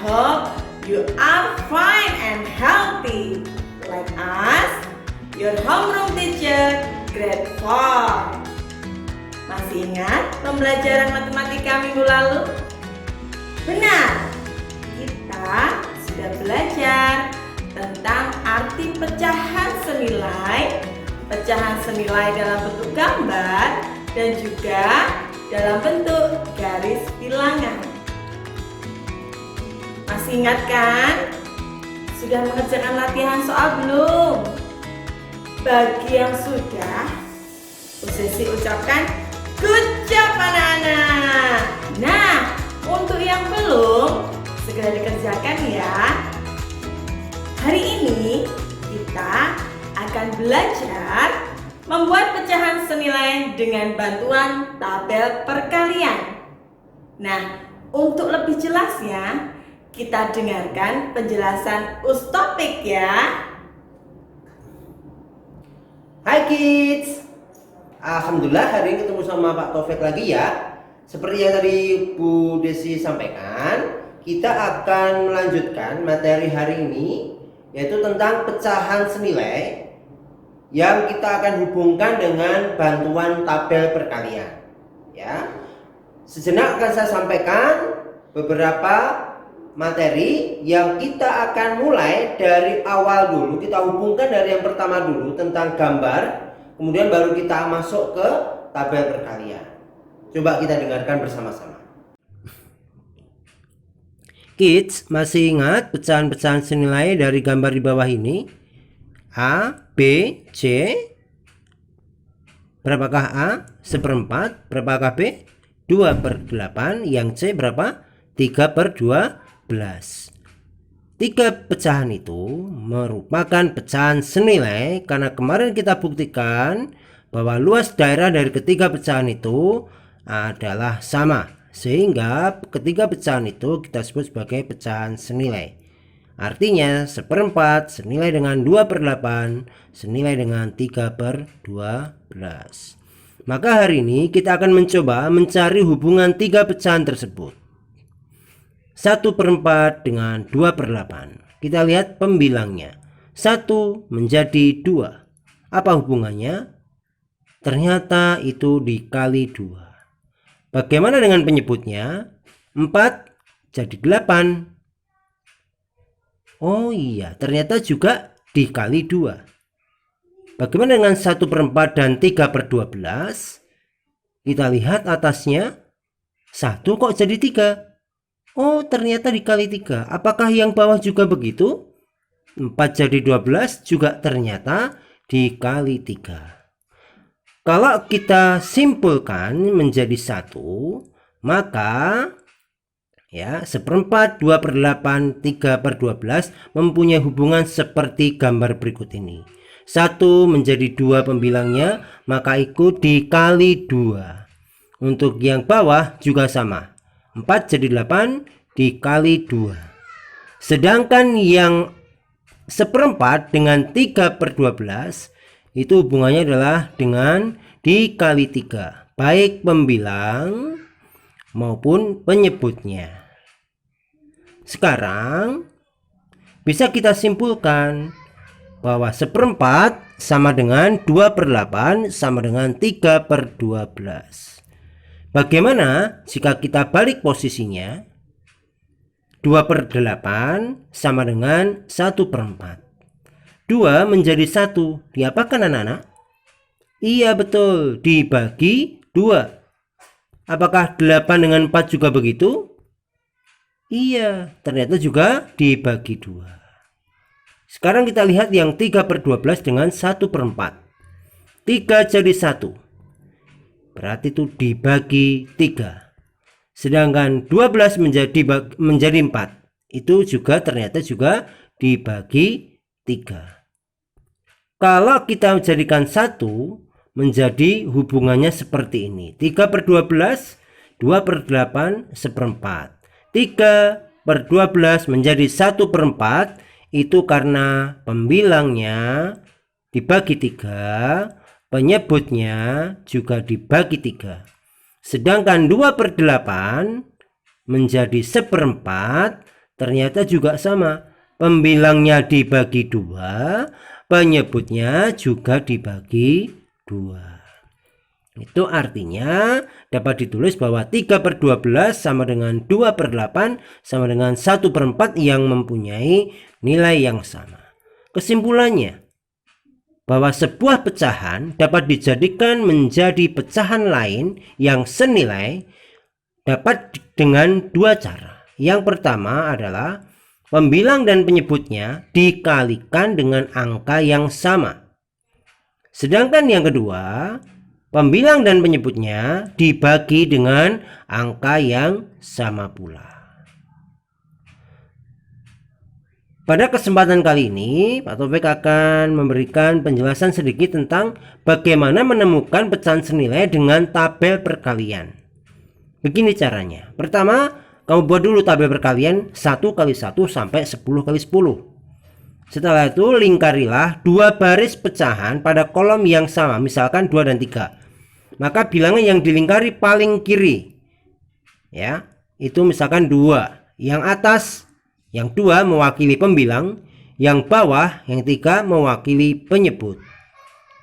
hope you are fine and healthy. Like us, your homeroom teacher, grade 4. Masih ingat pembelajaran matematika minggu lalu? Benar, kita sudah belajar tentang arti pecahan senilai dalam bentuk gambar dan juga dalam bentuk garis bilangan. Masih ingat kan? Sudah mengerjakan latihan soal belum? Bagi yang sudah, Bu Sesi ucapkan good job anak-anak. Nah, untuk yang belum, segera dikerjakan ya. Hari ini kita akan belajar membuat pecahan senilai dengan bantuan tabel perkalian. Nah, untuk lebih jelasnya, kita dengarkan penjelasan Ustopik ya. Hai kids, alhamdulillah hari ini ketemu sama Pak Taufik lagi ya. Seperti yang tadi Bu Desi sampaikan, kita akan melanjutkan materi hari ini, yaitu tentang pecahan senilai yang kita akan hubungkan dengan bantuan tabel perkalian ya. Sejenak akan saya sampaikan beberapa materi yang kita akan mulai dari awal dulu. Kita hubungkan dari yang pertama dulu tentang gambar, kemudian baru kita masuk ke tabel perkalian. Coba kita dengarkan bersama-sama. Kids, masih ingat pecahan-pecahan senilai dari gambar di bawah ini? A, B, C. Berapakah A? 1/4. Berapakah B? 2/8. Yang C berapa? 3/12. 3 pecahan itu merupakan pecahan senilai karena kemarin kita buktikan bahwa luas daerah dari ketiga pecahan itu adalah sama, sehingga ketiga pecahan itu kita sebut sebagai pecahan senilai. Artinya 1/4 senilai dengan 2/8 senilai dengan 3/12. Maka hari ini kita akan mencoba mencari hubungan 3 pecahan tersebut. 1/4 dengan 2/8. Kita lihat pembilangnya. 1 menjadi 2. Apa hubungannya? Ternyata itu dikali 2. Bagaimana dengan penyebutnya? 4 jadi 8. Oh iya, ternyata juga dikali 2. Bagaimana dengan 1/4 dan 3/12? Kita lihat atasnya. 1 kok jadi 3? Oh, ternyata dikali 3. Apakah yang bawah juga begitu? 4 jadi 12 juga ternyata dikali 3. Kalau kita simpulkan menjadi 1, maka ya 1/4, 2/8, 3/12 mempunyai hubungan seperti gambar berikut ini. 1 menjadi 2 pembilangnya, maka ikut dikali 2. Untuk yang bawah juga sama. 4 jadi 8 dikali 2. Sedangkan yang 1/4 dengan 3/12 itu hubungannya adalah dengan dikali 3, baik pembilang maupun penyebutnya. Sekarang bisa kita simpulkan bahwa 1/4 sama dengan 2/8 sama dengan 3/12. Bagaimana jika kita balik posisinya? 2/8 sama dengan 1/4. 2 menjadi 1 diapakan anak-anak? Iya betul, dibagi 2. Apakah 8 dengan 4 juga begitu? Iya, ternyata juga dibagi 2. Sekarang kita lihat yang 3/12 dengan 1/4. 3 jadi 1. Berarti itu dibagi 3. Sedangkan 12 menjadi 4. Itu juga ternyata juga dibagi 3. Kalau kita menjadikan 1 menjadi hubungannya seperti ini. 3/12, 2/8, 1/4. 3/12 menjadi 1/4 itu karena pembilangnya dibagi 3, penyebutnya juga dibagi 3. Sedangkan 2/8 menjadi 1/4 Ternyata juga sama. Pembilangnya dibagi 2, penyebutnya juga dibagi 2. Itu artinya dapat ditulis bahwa 3/12 sama dengan 2/8 sama dengan 1/4 yang mempunyai nilai yang sama. Kesimpulannya, bahwa sebuah pecahan dapat dijadikan menjadi pecahan lain yang senilai dapat dengan 2 cara. Yang pertama adalah pembilang dan penyebutnya dikalikan dengan angka yang sama. Sedangkan yang kedua, pembilang dan penyebutnya dibagi dengan angka yang sama pula. Pada kesempatan kali ini, Pak Taufik akan memberikan penjelasan sedikit tentang bagaimana menemukan pecahan senilai dengan tabel perkalian. Begini caranya. Pertama, kamu buat dulu tabel perkalian 1 kali 1 sampai 10 kali 10. Setelah itu lingkarilah 2 baris pecahan pada kolom yang sama, misalkan 2 dan 3. Maka bilangan yang dilingkari paling kiri, ya, itu misalkan 2. Yang atas, yang 2 mewakili pembilang, yang bawah, yang 3 mewakili penyebut.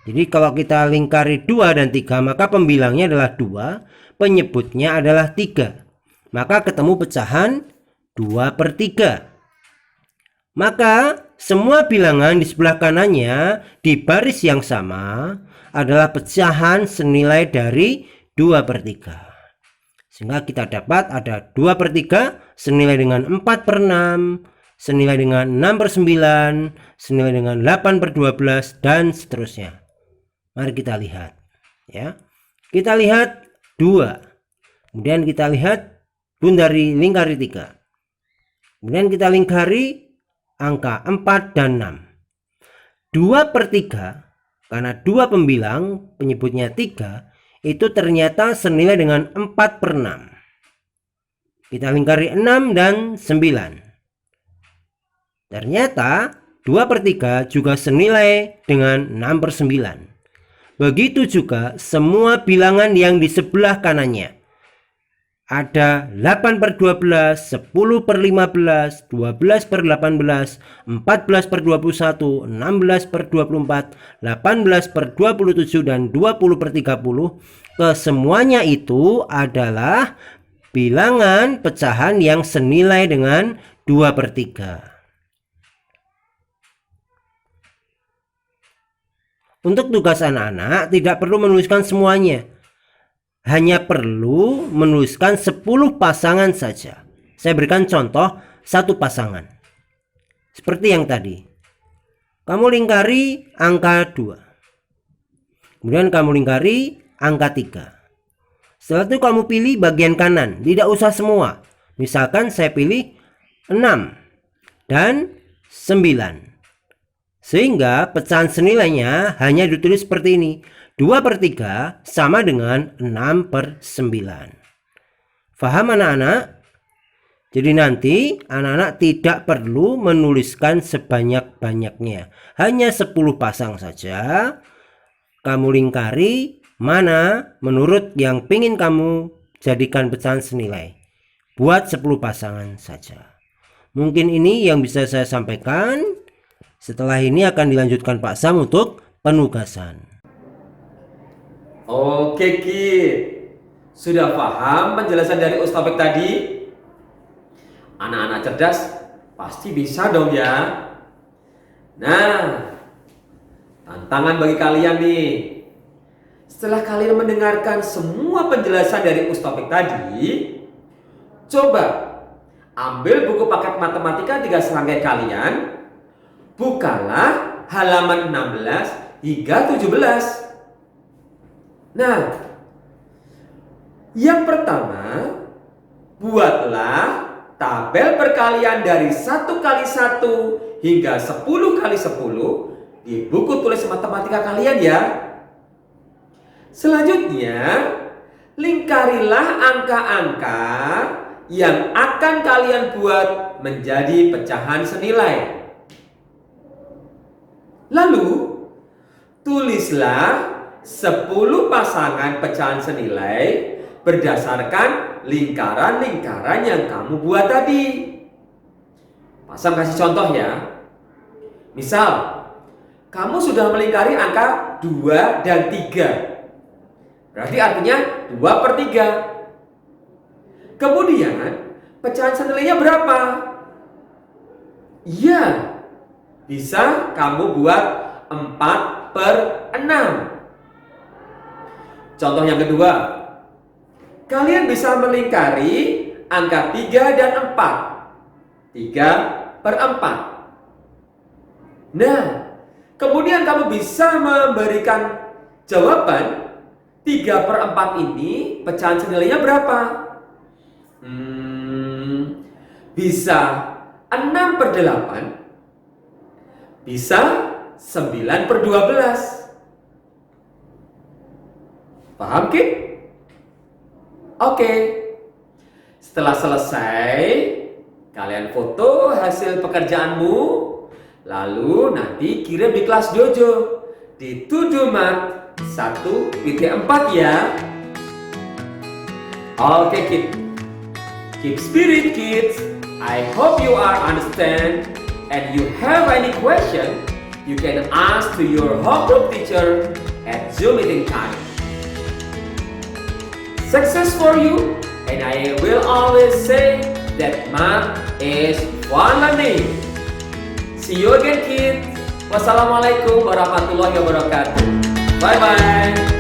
Jadi kalau kita lingkari 2 dan 3, maka pembilangnya adalah 2, penyebutnya adalah 3. Maka ketemu pecahan 2/3. Maka semua bilangan di sebelah kanannya di baris yang sama adalah pecahan senilai dari 2/3. Sehingga kita dapat ada 2/3 senilai dengan 4/6, senilai dengan 6/9, senilai dengan 8/12 dan seterusnya. Mari kita lihat, ya. Kita lihat 2. Kemudian kita lihat bundari lingkari 3. Kemudian kita lingkari angka 4 dan 6. 2/3 karena 2 pembilang, penyebutnya 3, itu ternyata senilai dengan 4/6. Kita lingkari 6 dan 9. Ternyata 2/3 juga senilai dengan 6/9. Begitu juga semua bilangan yang di sebelah kanannya. Ada 8/12, 10/15, 12/18, 14/21, 16/24, 18/27 dan 20/30. Kesemuanya itu adalah bilangan pecahan yang senilai dengan 2/3. Untuk tugas anak-anak tidak perlu menuliskan semuanya. Hanya perlu menuliskan 10 pasangan saja. Saya berikan contoh 1 pasangan. Seperti yang tadi. Kamu lingkari angka 2. Kemudian kamu lingkari angka 3. Setelah itu kamu pilih bagian kanan. Tidak usah semua. Misalkan saya pilih 6 dan 9. Sehingga pecahan senilainya hanya ditulis seperti ini. 2/3 sama dengan 6/9. Faham anak-anak? Jadi nanti anak-anak tidak perlu menuliskan sebanyak-banyaknya. Hanya 10 pasang saja. Kamu lingkari mana menurut yang ingin kamu jadikan pecahan senilai. Buat 10 pasangan saja. Mungkin ini yang bisa saya sampaikan. Setelah ini akan dilanjutkan Pak Sam untuk penugasan. Oke Kid, sudah paham penjelasan dari Ustaz Taufik tadi? Anak-anak cerdas pasti bisa dong ya. Nah, tantangan bagi kalian nih. Setelah kalian mendengarkan semua penjelasan dari Ustaz Taufik tadi, coba ambil buku paket matematika 3 serangkai kalian. Bukalah halaman 16 hingga 17. Nah, yang pertama, buatlah tabel perkalian dari 1 kali 1 hingga 10 kali 10 di buku tulis matematika kalian ya. Selanjutnya, lingkarilah angka-angka yang akan kalian buat menjadi pecahan senilai. Lalu, tulislah 10 pasangan pecahan senilai berdasarkan lingkaran-lingkaran yang kamu buat tadi. Pasang kasih contoh ya. Misal, kamu sudah melingkari angka 2 dan 3. Berarti artinya 2/3. Kemudian, pecahan senilainya berapa? Iya, bisa kamu buat 4/6. Contoh yang kedua, kalian bisa melingkari angka 3 dan 4. 3/4. Nah, kemudian kamu bisa memberikan jawaban 3/4 ini pecahan senilainya berapa? Bisa 6/8, bisa 9/12. Paham, Kid? Oke. Setelah selesai, kalian foto hasil pekerjaanmu, lalu nanti kirim di kelas dojo di 7mat1-4 ya. Oke, Kid. Keep spirit, kids. I hope you are understand and you have any question, you can ask to your homeroom teacher at Zoom meeting time. Success for you, and I will always say that math is fun learning. See you again, kids. Wassalamualaikum warahmatullahi wabarakatuh. Bye bye.